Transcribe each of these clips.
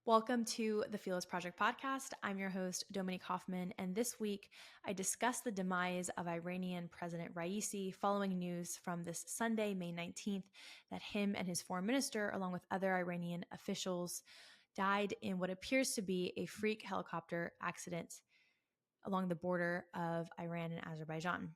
Welcome to the Philos Project podcast. I'm your host, Dominique Hoffman, and this week I discuss the demise of Iranian President Raisi following news from this Sunday, May 19th, that him and his foreign minister, along with other Iranian officials, died in what appears to be a freak helicopter accident along the border of Iran and Azerbaijan.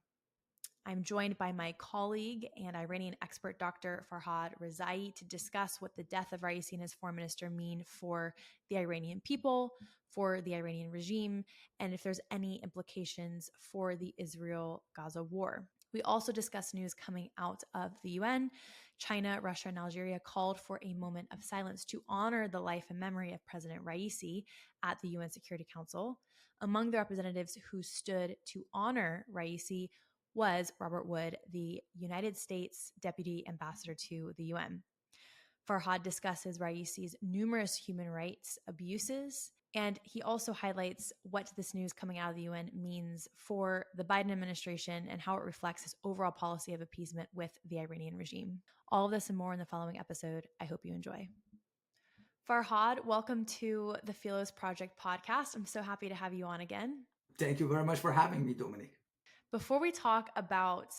I'm joined by my colleague and Iranian expert, Dr. Farhad Rezaei, to discuss what the death of Raisi and his foreign minister mean for the Iranian people, for the Iranian regime, and if there's any implications for the Israel-Gaza war. We also discuss news coming out of the UN. China, Russia, and Algeria called for a moment of silence to honor the life and memory of President Raisi at the UN Security Council. Among the representatives who stood to honor Raisi was Robert Wood, the United States Deputy Ambassador to the UN. Farhad discusses Raisi's numerous human rights abuses, and he also highlights what this news coming out of the UN means for the Biden administration and how it reflects his overall policy of appeasement with the Iranian regime. All of this and more in the following episode. I hope you enjoy. Farhad, welcome to the Philos Project podcast. I'm so happy to have you on again. Thank you very much for having me, Dominique. Before we talk about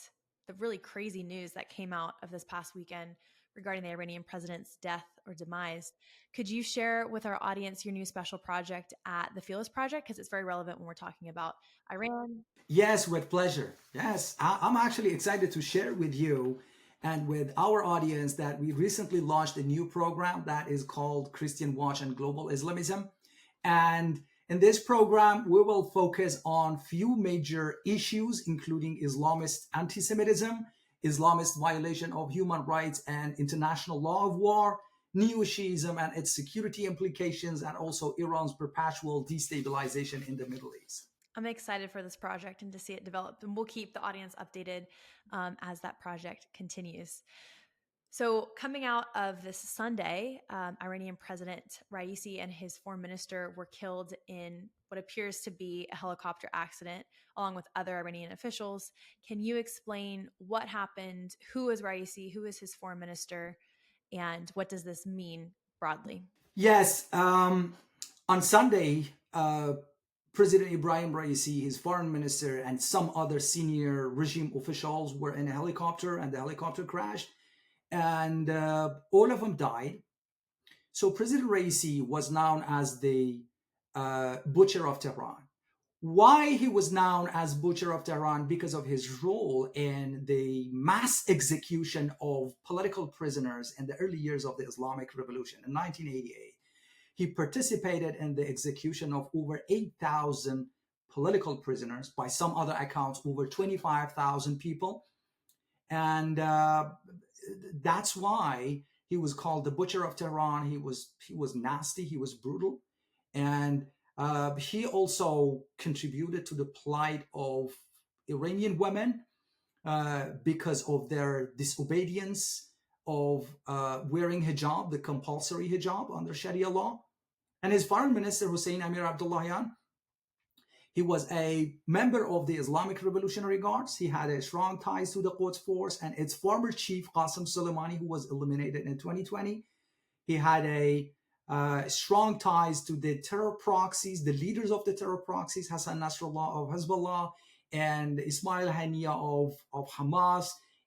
the really crazy news that came out of this past weekend regarding the Iranian president's death or demise, could you share with our audience your new special project at the Philos Project? Because it's very relevant when we're talking about Iran. Yes, with pleasure. Yes, I'm actually excited to share with you and with our audience that we recently launched a new program that is called Christian Watch and Global Islamism. And in this program, we will focus on few major issues, including Islamist anti-Semitism, Islamist violation of human rights and international law of war, Neo-Shiism and its security implications, and also Iran's perpetual destabilization in the Middle East. I'm excited for this project and to see it develop, and we'll keep the audience updated as that project continues. So coming out of this Sunday, Iranian President Raisi and his foreign minister were killed in what appears to be a helicopter accident, along with other Iranian officials. Can you explain what happened? Who is Raisi? Who is his foreign minister? And what does this mean broadly? Yes. On Sunday, President Ibrahim Raisi, his foreign minister, and some other senior regime officials were in a helicopter, and the helicopter crashed. And all of them died. So President Raisi was known as the Butcher of Tehran. Why he was known as Butcher of Tehran? Because of his role in the mass execution of political prisoners in the early years of the Islamic Revolution in 1988. He participated in the execution of over 8,000 political prisoners, by some other accounts, over 25,000 people. And that's why he was called the Butcher of Tehran. He was nasty. He was brutal, and he also contributed to the plight of Iranian women because of their disobedience of wearing hijab, the compulsory hijab under Sharia law. And his foreign minister, Hossein Amirabdollahian, he was a member of the Islamic Revolutionary Guards. He had a strong ties to the Quds Force and its former chief, Qasem Soleimani, who was eliminated in 2020. He had a strong ties to the terror proxies, the leaders of the terror proxies, Hassan Nasrallah of Hezbollah and Ismail Haniyeh of Hamas,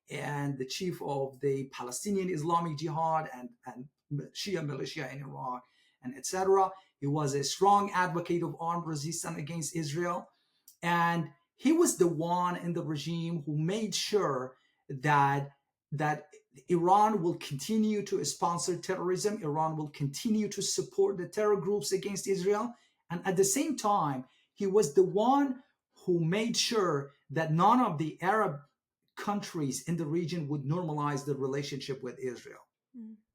and the chief of the Palestinian Islamic Jihad and Shia militia in Iraq, and etc. He was a strong advocate of armed resistance against Israel. And he was the one in the regime who made sure that Iran will continue to sponsor terrorism. Iran will continue to support the terror groups against Israel. And at the same time, he was the one who made sure that none of the Arab countries in the region would normalize the relationship with Israel.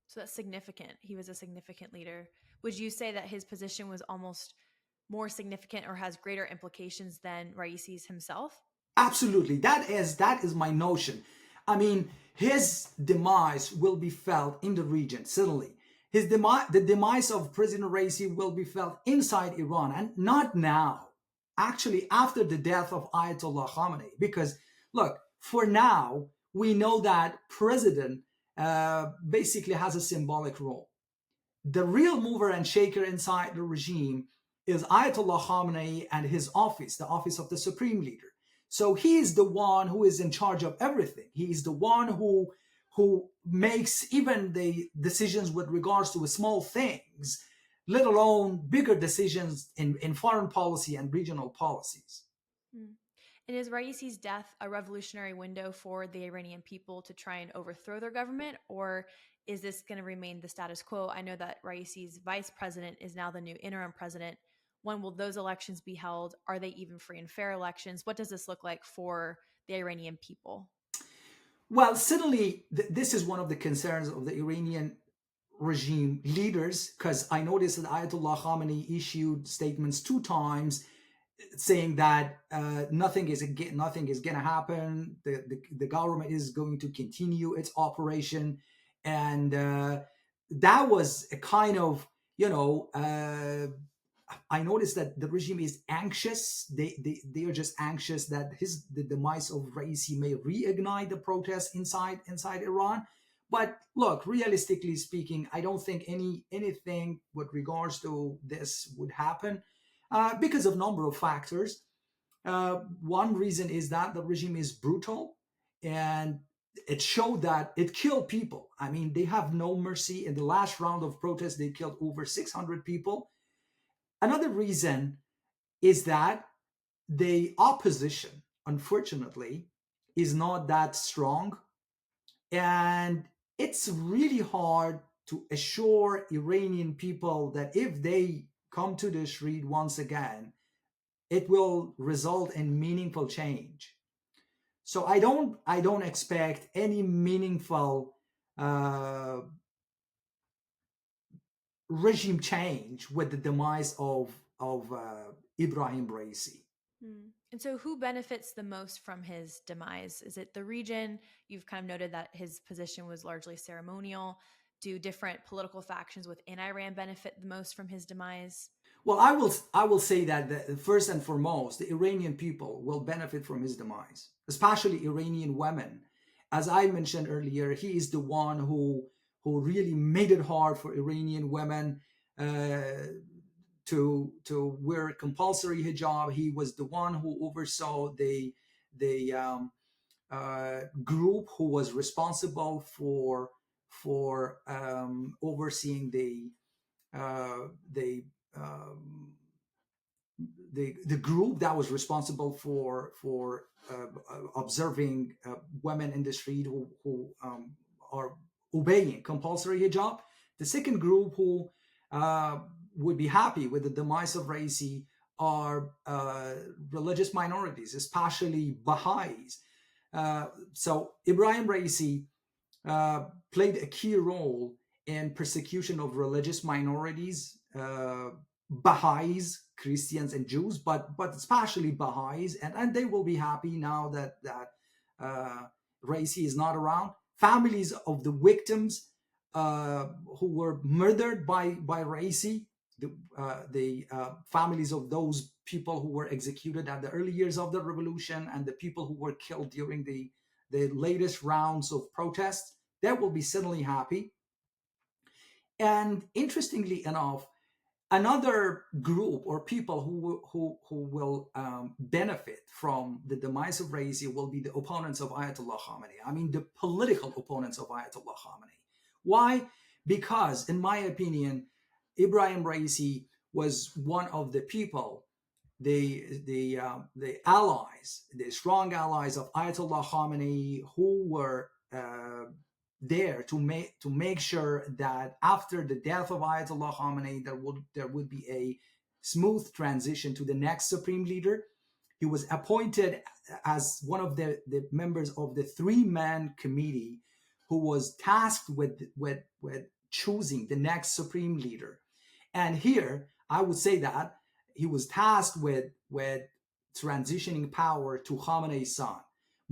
So that's significant. He was a significant leader. Would you say that his position was almost more significant or has greater implications than Raisi's himself? Absolutely. That is my notion. I mean, his demise will be felt in the region, certainly. The demise of President Raisi will be felt inside Iran, and not now. Actually, after the death of Ayatollah Khamenei. Because, look, for now, we know that President basically has a symbolic role. the real mover and shaker inside the regime is Ayatollah Khamenei and his office, the office of the supreme leader. So he is the one who is in charge of everything. He is the one who makes even the decisions with regards to small things, let alone bigger decisions in foreign policy and regional policies. And is Raisi's death a revolutionary window for the Iranian people to try and overthrow their government, or is this going to remain the status quo? I know that Raisi's vice president is now the new interim president. When will those elections be held? Are they even free and fair elections? What does this look like for the Iranian people? Well, certainly, this is one of the concerns of the Iranian regime leaders, because I noticed that Ayatollah Khamenei issued statements 2 times saying that nothing is going to happen. The government is going to continue its operation, and that was a kind of, I noticed that the regime is anxious. They are just anxious that the demise of Raisi may reignite the protests inside Iran. But look, realistically speaking, I don't think anything with regards to this would happen because of a number of factors. One reason is that the regime is brutal, and it showed that it killed people. I mean, they have no mercy. In the last round of protests, they killed over 600 people. Another reason is that the opposition, unfortunately, is not that strong. And it's really hard to assure Iranian people that if they come to the street once again, it will result in meaningful change. So I don't expect any meaningful regime change with the demise of Ebrahim Raisi. And so who benefits the most from his demise? Is it the region? You've kind of noted that his position was largely ceremonial. Do different political factions within Iran benefit the most from his demise? Well, I will say that first and foremost, the Iranian people will benefit from his demise, especially Iranian women. As I mentioned earlier, he is the one who really made it hard for Iranian women to wear compulsory hijab. He was the one who oversaw the group who was responsible for overseeing the group that was responsible for observing women in the street who are obeying compulsory hijab. The second group who would be happy with the demise of Raisi are religious minorities, especially Baha'is. So Ebrahim Raisi played a key role in persecution of religious minorities, Baha'is, Christians, and Jews, but especially Baha'is, and they will be happy now that Raisi is not around. Families of the victims who were murdered by Raisi, the families of those people who were executed at the early years of the revolution, and the people who were killed during the latest rounds of protests, they will be certainly happy. And interestingly enough, another group or people who will benefit from the demise of Raisi will be the opponents of Ayatollah Khamenei. I mean, the political opponents of Ayatollah Khamenei. Why? Because, in my opinion, Ebrahim Raisi was one of the people, the allies, the strong allies of Ayatollah Khamenei, who were there to make sure that after the death of Ayatollah Khamenei, there would be a smooth transition to the next supreme leader. He was appointed as one of the members of the 3-man committee who was tasked with choosing the next supreme leader. And here, I would say that he was tasked with transitioning power to Khamenei's son,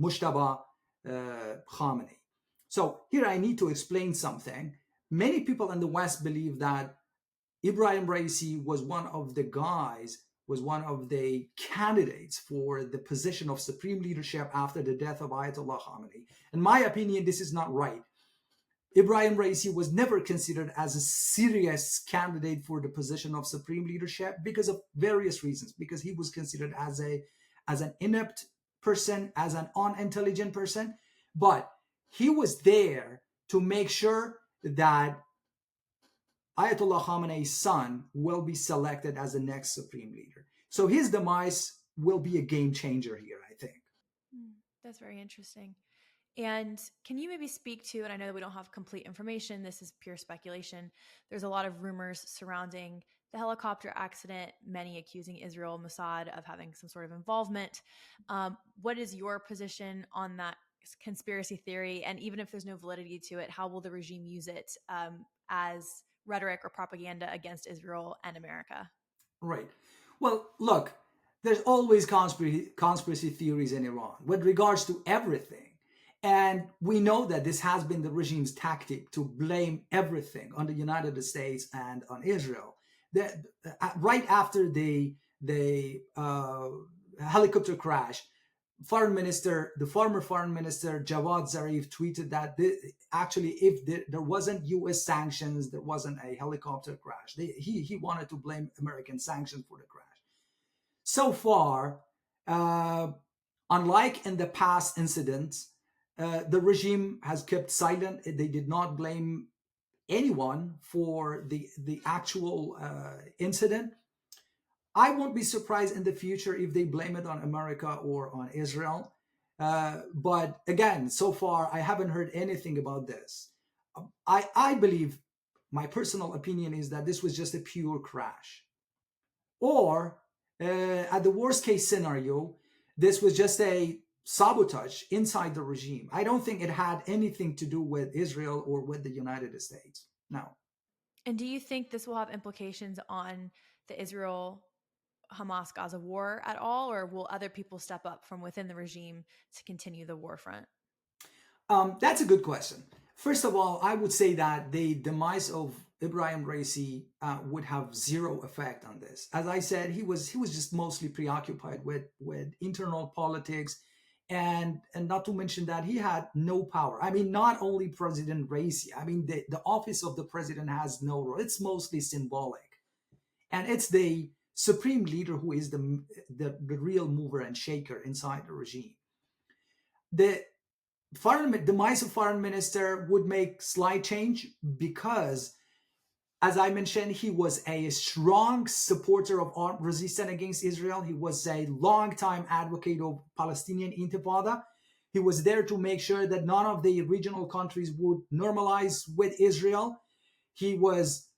Mujtaba Khamenei. So here I need to explain something. Many people in the West believe that Ebrahim Raisi was one of the candidates for the position of supreme leadership after the death of Ayatollah Khamenei. In my opinion, this is not right. Ibrahim Raisi was never considered as a serious candidate for the position of supreme leadership because of various reasons. Because he was considered as an inept person, as an unintelligent person, but he was there to make sure that Ayatollah Khamenei's son will be selected as the next supreme leader. So his demise will be a game changer here, I think. That's very interesting. And can you maybe speak to, and I know that we don't have complete information, this is pure speculation. There's a lot of rumors surrounding the helicopter accident, many accusing Israel and Mossad of having some sort of involvement. What is your position on that conspiracy theory? And even if there's no validity to it, how will the regime use it as rhetoric or propaganda against Israel and America? Right. Well, look, there's always conspiracy theories in Iran with regards to everything. And we know that this has been the regime's tactic to blame everything on the United States and on Israel. Right after the helicopter crash, the former foreign minister Javad Zarif tweeted that actually, if there wasn't U.S. sanctions, there wasn't a helicopter crash. He wanted to blame American sanctions for the crash. So far, unlike in the past incidents, the regime has kept silent. They did not blame anyone for the actual incident. I won't be surprised in the future if they blame it on America or on Israel. But again, so far, I haven't heard anything about this. I believe, my personal opinion is that this was just a pure crash. Or, at the worst case scenario, this was just a sabotage inside the regime. I don't think it had anything to do with Israel or with the United States. No. And do you think this will have implications on the Israel Hamas Gaza war at all, or will other people step up from within the regime to continue the war front? That's a good question. First of all, I would say that the demise of Ibrahim Raisi would have zero effect on this. As I said, he was just mostly preoccupied with internal politics, and not to mention that he had no power. I mean, not only President Raisi. I mean, the office of the president has no role. It's mostly symbolic, and it's the supreme leader who is the real mover and shaker inside the regime. The demise of foreign minister would make slight change because, as I mentioned, he was a strong supporter of armed resistance against Israel. He was a longtime advocate of Palestinian Intifada. He was there to make sure that none of the regional countries would normalize with Israel. He was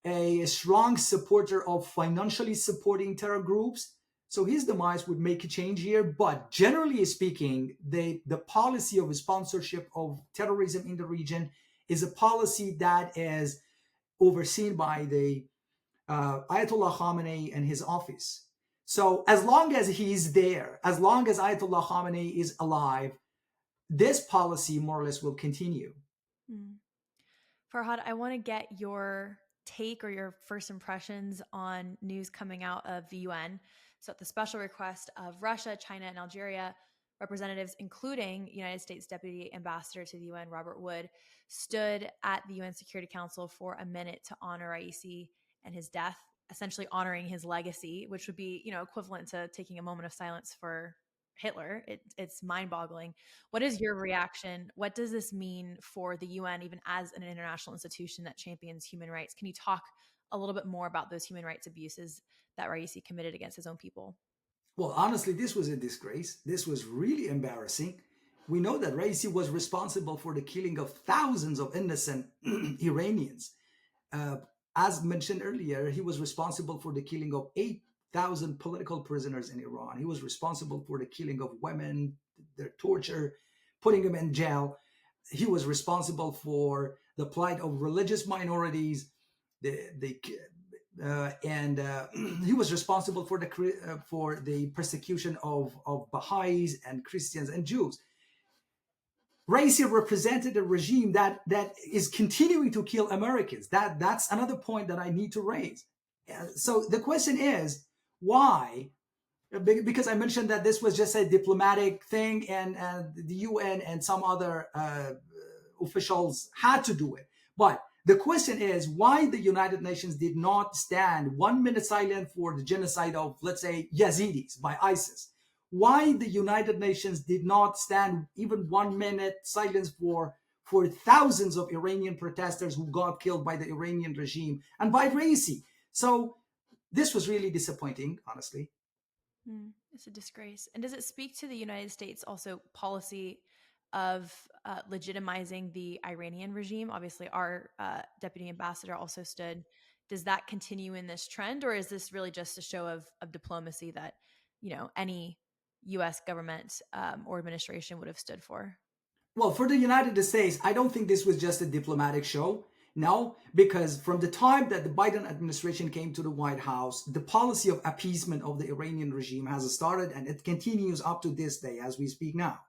a strong supporter of financially supporting terror groups. So his demise would make a change here. But generally speaking, the policy of sponsorship of terrorism in the region is a policy that is overseen by the Ayatollah Khamenei and his office. So as long as he's there, as long as Ayatollah Khamenei is alive, this policy more or less will continue. Farhad, I want to get your take or your first impressions on news coming out of the UN. So at the special request of Russia, China, and Algeria, representatives, including United States Deputy Ambassador to the UN, Robert Wood, stood at the UN Security Council for a minute to honor Raisi and his death, essentially honoring his legacy, which would be, equivalent to taking a moment of silence for Hitler. It's mind-boggling. What is your reaction? What does this mean for the UN, even as an international institution that champions human rights? Can you talk a little bit more about those human rights abuses that Raisi committed against his own people? Well, honestly, this was a disgrace. This was really embarrassing. We know that Raisi was responsible for the killing of thousands of innocent Iranians. As mentioned earlier, he was responsible for the killing of 8,000 political prisoners in Iran. He was responsible for the killing of women, their torture, putting them in jail. He was responsible for the plight of religious minorities. He was responsible for the persecution of Baha'is and Christians and Jews. Raisi represented a regime that is continuing to kill Americans. That's another point that I need to raise. So the question is, why? Because I mentioned that this was just a diplomatic thing, and the UN and some other officials had to do it. But the question is why the United Nations did not stand 1 minute silent for the genocide of, let's say, Yazidis by ISIS. Why the United Nations did not stand even 1 minute silence for thousands of Iranian protesters who got killed by the Iranian regime and by Raisi. So this was really disappointing, honestly. It's a disgrace. And does it speak to the United States also policy of legitimizing the Iranian regime? Obviously, our deputy ambassador also stood. Does that continue in this trend, or is this really just a show of diplomacy that any U.S. government or administration would have stood for? Well, for the United States, I don't think this was just a diplomatic show. No, because from the time that the Biden administration came to the White House, the policy of appeasement of the Iranian regime has started, and it continues up to this day as we speak now.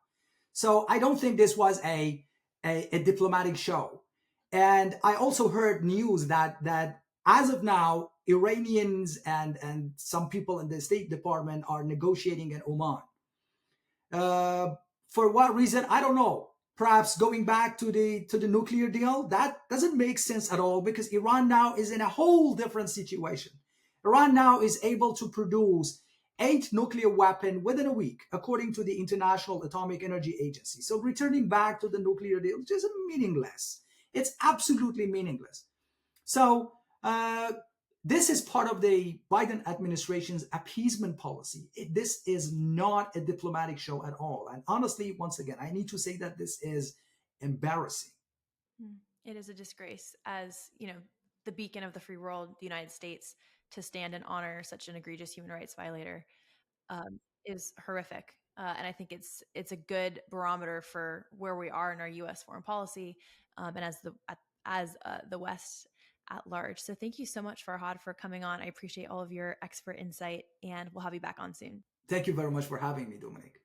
So I don't think this was a diplomatic show. And I also heard news that as of now, Iranians and some people in the State Department are negotiating in Oman. For what reason? I don't know. Perhaps going back to the nuclear deal, that doesn't make sense at all because Iran now is in a whole different situation. Iran now is able to produce 8 nuclear weapons within a week, according to the International Atomic Energy Agency. So returning back to the nuclear deal is just meaningless. It's absolutely meaningless. So this is part of the Biden administration's appeasement policy. This is not a diplomatic show at all. And honestly, once again, I need to say that this is embarrassing. It is a disgrace as, the beacon of the free world, the United States, to stand and honor such an egregious human rights violator is horrific. And I think it's a good barometer for where we are in our U.S. foreign policy and as the West at large. So thank you so much, Farhad, for coming on. I appreciate all of your expert insight, and we'll have you back on soon. Thank you very much for having me, Dominique.